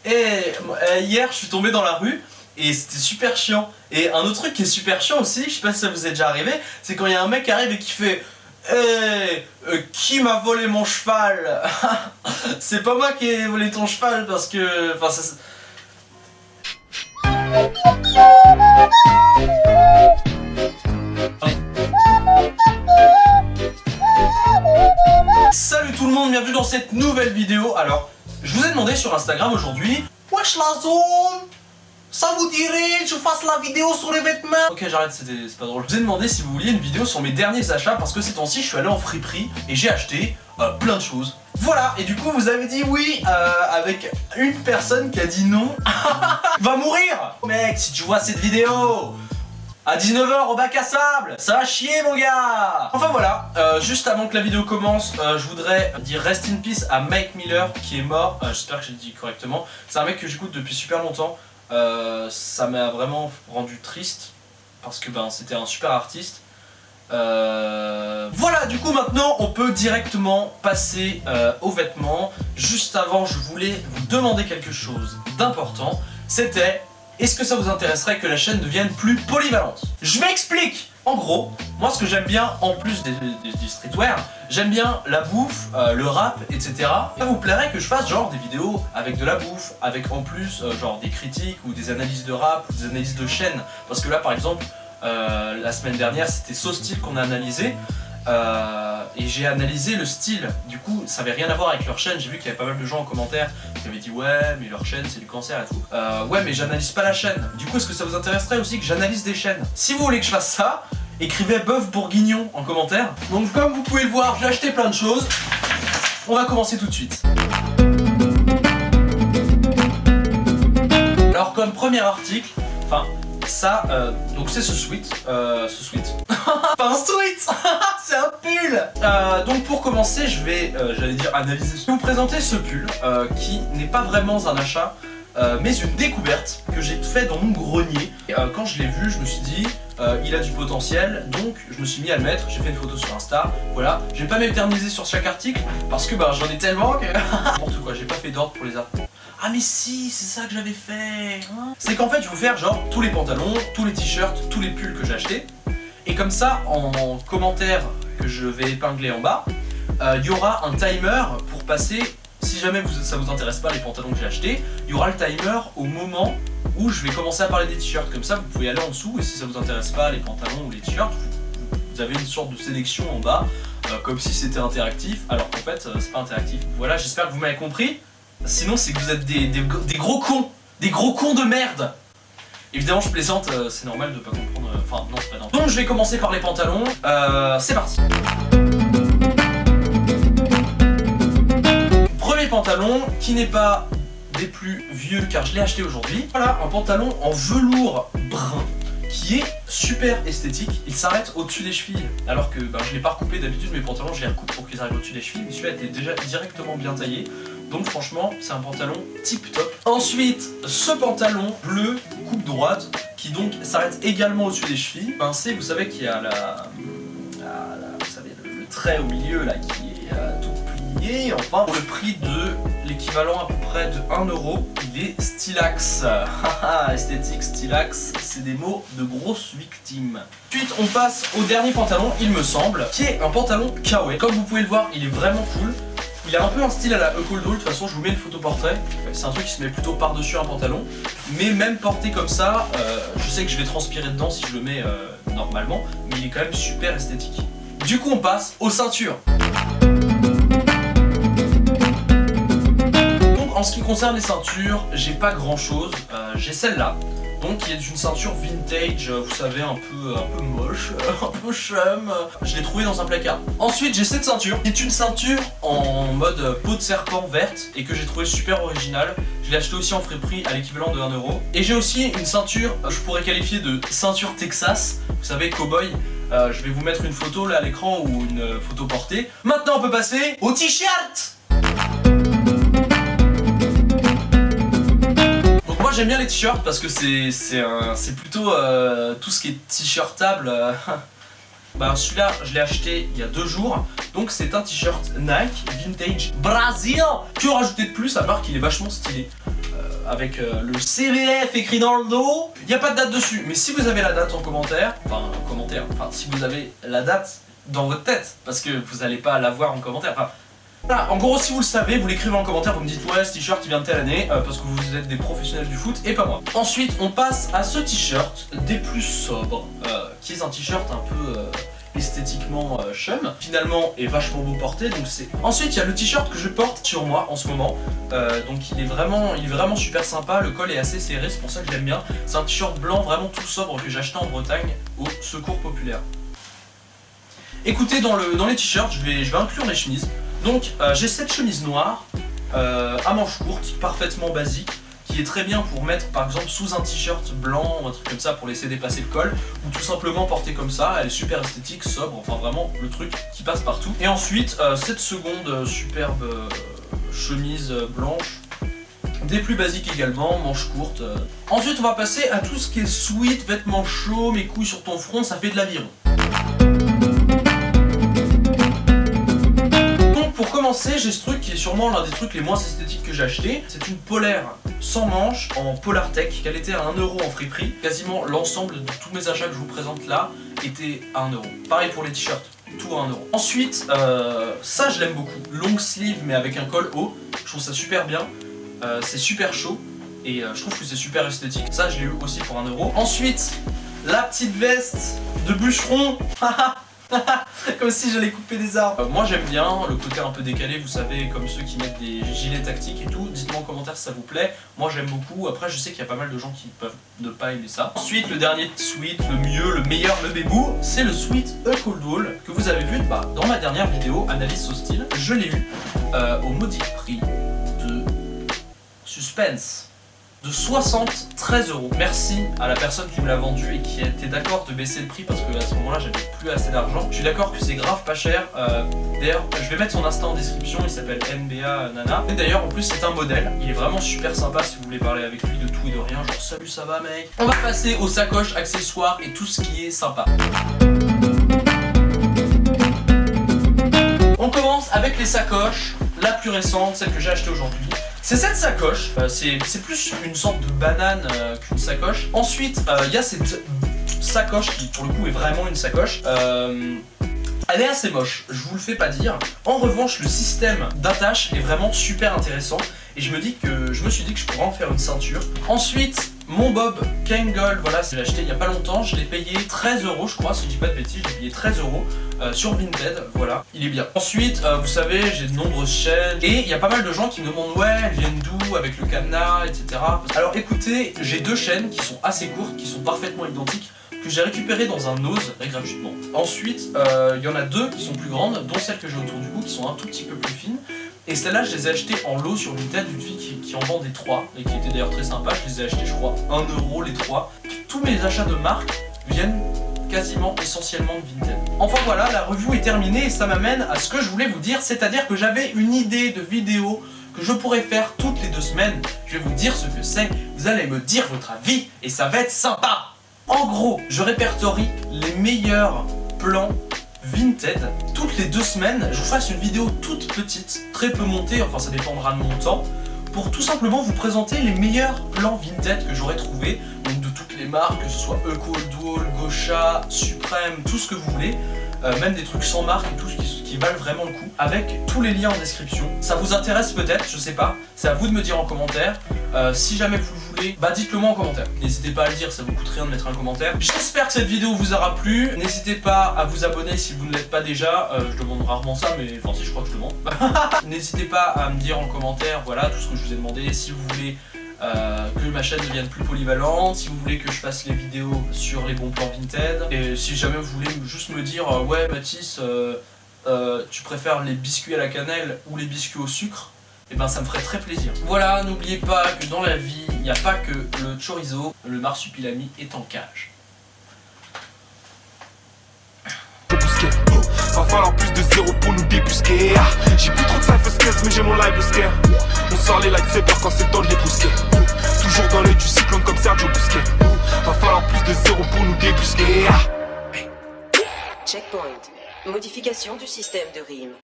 Et hier je suis tombé dans la rue et c'était super chiant. Et un autre truc qui est super chiant aussi, je sais pas si ça vous est déjà arrivé, c'est quand il y a un mec qui arrive et qui fait qui m'a volé mon cheval? C'est pas moi qui ai volé ton cheval parce que... Enfin ça... Salut tout le monde, bienvenue dans cette nouvelle vidéo. Alors, je vous ai demandé sur Instagram aujourd'hui, wesh la zone, ça vous dirait que je fasse la vidéo sur les vêtements? Ok, j'arrête, c'est pas drôle. Je vous ai demandé si vous vouliez une vidéo sur mes derniers achats parce que ces temps-ci je suis allé en friperie et j'ai acheté plein de choses. Voilà, et du coup vous avez dit oui avec une personne qui a dit non. Va mourir! Mec, si tu vois cette vidéo à 19h au bac à sable, ça va chier mon gars. Enfin voilà, juste avant que la vidéo commence, je voudrais dire rest in peace à Mike Miller qui est mort, j'espère que j'ai dit correctement. C'est un mec que j'écoute depuis super longtemps, ça m'a vraiment rendu triste parce que c'était un super artiste. Voilà, du coup maintenant on peut directement passer aux vêtements. Juste avant je voulais vous demander quelque chose d'important, c'était: est-ce que ça vous intéresserait que la chaîne devienne plus polyvalente? Je m'explique. En gros, moi ce que j'aime bien en plus du streetwear, j'aime bien la bouffe, le rap, etc. Ça vous plairait que je fasse genre des vidéos avec de la bouffe, avec en plus genre des critiques ou des analyses de rap ou des analyses de chaînes? Parce que là par exemple, la semaine dernière c'était So Style qu'on a analysé. Et j'ai analysé le style, du coup ça avait rien à voir avec leur chaîne. J'ai vu qu'il y avait pas mal de gens en commentaire qui avaient dit ouais mais leur chaîne c'est du cancer et tout. Ouais mais j'analyse pas la chaîne. Du coup est-ce que ça vous intéresserait aussi que j'analyse des chaînes? Si vous voulez que je fasse ça, écrivez bœuf bourguignon en commentaire. Donc comme vous pouvez le voir, j'ai acheté plein de choses. On va commencer tout de suite. Alors comme premier article, enfin ça, donc c'est ce sweat, pas un sweat. C'est un pull. Donc pour commencer, je vais, j'allais dire analyser. Je vais vous présenter ce pull qui n'est pas vraiment un achat, mais une découverte que j'ai fait dans mon grenier. Et, quand je l'ai vu, je me suis dit, il a du potentiel, donc je me suis mis à le mettre. J'ai fait une photo sur Insta. Voilà, je vais pas m'éterniser sur chaque article parce que j'en ai tellement que n'importe quoi. J'ai pas fait d'ordre pour les articles. Ah mais si, c'est ça que j'avais fait hein. C'est qu'en fait je vais vous faire genre tous les pantalons, tous les t-shirts, tous les pulls que j'ai achetés. Et comme ça, en commentaire que je vais épingler en bas, il y aura un timer pour passer. Si jamais ça vous intéresse pas les pantalons que j'ai achetés, il y aura le timer au moment où je vais commencer à parler des t-shirts. Comme ça vous pouvez aller en dessous et si ça vous intéresse pas les pantalons ou les t-shirts, vous avez une sorte de sélection en bas, comme si c'était interactif, alors qu'en fait c'est pas interactif. Voilà, j'espère que vous m'avez compris. Sinon c'est que vous êtes des gros cons, des gros cons de merde. Évidemment je plaisante, c'est normal de pas comprendre, enfin non c'est pas normal. Donc je vais commencer par les pantalons, c'est parti. Premier pantalon qui n'est pas des plus vieux car je l'ai acheté aujourd'hui. Voilà un pantalon en velours brun qui est super esthétique. Il s'arrête au-dessus des chevilles alors que je l'ai pas recoupé. D'habitude mes pantalons je les recoupe pour qu'ils arrivent au-dessus des chevilles, mais celui-là était déjà directement bien taillé. Donc franchement c'est un pantalon tip top. Ensuite ce pantalon bleu coupe droite qui donc s'arrête également au-dessus des chevilles. Pincé, vous savez qu'il y a vous savez, le trait au milieu là qui est tout plié. Enfin pour le prix de l'équivalent à peu près de 1 €, il est stylax. Esthétique, stylax, c'est des mots de grosses victimes. Ensuite on passe au dernier pantalon il me semble, qui est un pantalon kawaii. Comme vous pouvez le voir il est vraiment cool. Il a un peu un style à la Ecoldo, de toute façon je vous mets une photo portrait. C'est un truc qui se met plutôt par-dessus un pantalon. Mais même porté comme ça, je sais que je vais transpirer dedans si je le mets normalement. Mais il est quand même super esthétique. Du coup on passe aux ceintures. Donc en ce qui concerne les ceintures, j'ai pas grand chose. J'ai celle-là. Donc qui est une ceinture vintage, vous savez, un peu moche, un peu chum. Je l'ai trouvée dans un placard. Ensuite j'ai cette ceinture, qui est une ceinture en mode peau de serpent verte et que j'ai trouvé super originale. Je l'ai acheté aussi en friperie à l'équivalent de 1 €. Et j'ai aussi une ceinture, je pourrais qualifier de ceinture Texas, vous savez, cowboy. Je vais vous mettre une photo là à l'écran ou une photo portée. Maintenant on peut passer au t-shirt. Moi j'aime bien les t-shirts parce que c'est plutôt tout ce qui est t-shirtable. Celui-là je l'ai acheté il y a 2 jours. Donc c'est un t-shirt Nike Vintage Brazil. Que rajouter de plus à part qu'il est vachement stylé. avec le CVF écrit dans le dos. Il n'y a pas de date dessus, mais si vous avez la date en commentaire, enfin si vous avez la date dans votre tête, parce que vous n'allez pas la voir en commentaire. Enfin, voilà, en gros, si vous le savez, vous l'écrivez en commentaire, vous me dites ouais, ce t-shirt il vient de telle année, parce que vous êtes des professionnels du foot et pas moi. Ensuite, on passe à ce t-shirt des plus sobres, qui est un t-shirt un peu esthétiquement chum, finalement est vachement beau porté, donc c'est... Ensuite il y a le t-shirt que je porte sur moi en ce moment, donc il est vraiment super sympa, le col est assez serré, c'est pour ça que j'aime bien. C'est un t-shirt blanc vraiment tout sobre que j'ai acheté en Bretagne au Secours Populaire. Écoutez, dans les t-shirts, je vais inclure les chemises. Donc j'ai cette chemise noire à manches courtes, parfaitement basique, qui est très bien pour mettre par exemple sous un t-shirt blanc ou un truc comme ça pour laisser dépasser le col, ou tout simplement porter comme ça. Elle est super esthétique, sobre, enfin vraiment le truc qui passe partout. Et ensuite cette seconde superbe chemise blanche, des plus basiques également, manches courtes. Ensuite on va passer à tout ce qui est sweat, vêtements chauds, mes couilles sur ton front, ça fait de l'aviron. Pour commencer, j'ai ce truc qui est sûrement l'un des trucs les moins esthétiques que j'ai acheté. C'est une polaire sans manches en Polartec qu'elle était à 1 € en friperie. Quasiment l'ensemble de tous mes achats que je vous présente là étaient à 1 €. Pareil pour les t-shirts, tout à 1 €. Ensuite, ça je l'aime beaucoup. Long sleeve mais avec un col haut. Je trouve ça super bien. C'est super chaud et je trouve que c'est super esthétique. Ça je l'ai eu aussi pour 1 €. Ensuite, la petite veste de bûcheron. Comme si j'allais couper des arbres. Moi j'aime bien le côté un peu décalé, vous savez, comme ceux qui mettent des gilets tactiques et tout. Dites-moi en commentaire si ça vous plaît. Moi j'aime beaucoup. Après je sais qu'il y a pas mal de gens qui peuvent ne pas aimer ça. Ensuite le dernier sweat, le mieux, le meilleur, le bébou, c'est le sweat Coldwall que vous avez vu dans ma dernière vidéo analyse au style. Je l'ai eu au modique prix de Suspense de 73 €. Merci à la personne qui me l'a vendu et qui a été d'accord de baisser le prix parce que à ce moment là j'avais plus assez d'argent. Je suis d'accord que c'est grave pas cher. D'ailleurs je vais mettre son Insta en description, il s'appelle NBA Nana. Et d'ailleurs en plus c'est un modèle, il est vraiment super sympa si vous voulez parler avec lui de tout et de rien, genre salut ça va mec. On va passer aux sacoches, accessoires et tout ce qui est sympa. On commence avec les sacoches, la plus récente, celle que j'ai achetée aujourd'hui. C'est cette sacoche, c'est plus une sorte de banane qu'une sacoche. Ensuite, il y a cette sacoche qui pour le coup est vraiment une sacoche. Elle est assez moche, je vous le fais pas dire. En revanche, le système d'attache est vraiment super intéressant. Et je me suis dit que je pourrais en faire une ceinture. Ensuite, mon bob Kangol, voilà, je l'ai acheté il y a pas longtemps. Je l'ai payé 13 € je crois, si je dis pas de bêtises, j'ai payé 13 € sur Vinted, voilà, il est bien. Ensuite, vous savez, j'ai de nombreuses chaînes et il y a pas mal de gens qui me demandent ouais, elles viennent d'où, avec le cadenas, etc. Alors écoutez, j'ai 2 chaînes qui sont assez courtes, qui sont parfaitement identiques, que j'ai récupéré dans un Nose gratuitement. Ensuite, il y en a 2 qui sont plus grandes, dont celle que j'ai autour du cou qui sont un tout petit peu plus fines. Et celles-là, je les ai achetées en lot sur Vinted d'une fille qui en vendait 3 et qui était d'ailleurs très sympa. Je les ai achetées, je crois, 1 € les 3. Tous mes achats de marque viennent quasiment essentiellement de Vinted. Enfin voilà, la review est terminée et ça m'amène à ce que je voulais vous dire, c'est-à-dire que j'avais une idée de vidéo que je pourrais faire toutes les 2 semaines. Je vais vous dire ce que c'est, vous allez me dire votre avis et ça va être sympa. En gros, je répertorie les meilleurs plans Vinted. Toutes les 2 semaines, je vous fasse une vidéo toute petite, très peu montée, enfin ça dépendra de mon temps, pour tout simplement vous présenter les meilleurs plans Vinted que j'aurais trouvé, donc de toutes les marques, que ce soit Coldwall, Gosha, Supreme, tout ce que vous voulez, même des trucs sans marque et tout qui valent vraiment le coup, avec tous les liens en description. Ça vous intéresse peut-être, je sais pas, c'est à vous de me dire en commentaire. Si jamais vous le voulez, bah dites-le moi en commentaire. N'hésitez pas à le dire, ça vous coûte rien de mettre un commentaire. J'espère que cette vidéo vous aura plu. N'hésitez pas à vous abonner si vous ne l'êtes pas déjà. Je demande rarement ça, mais enfin si, je crois que je demande. N'hésitez pas à me dire en commentaire, voilà, tout ce que je vous ai demandé. Si vous voulez que ma chaîne devienne plus polyvalente, si vous voulez que je fasse les vidéos sur les bons plans Vinted, et si jamais vous voulez juste me dire ouais Mathis, tu préfères les biscuits à la cannelle ou les biscuits au sucre, et ben ça me ferait très plaisir. Voilà, n'oubliez pas que dans la vie, il n'y a pas que le chorizo, le marsupilami est en cage. Va falloir plus de 0 pour nous débusquer. J'ai plus trop de self-escape mais j'ai mon live scare. On sort les lightsabers quand c'est le temps de les brusquer. Toujours dans l'œil du cyclone comme Sergio Busquets. Va falloir plus de 0 pour nous débusquer. Checkpoint. Modification du système de rime.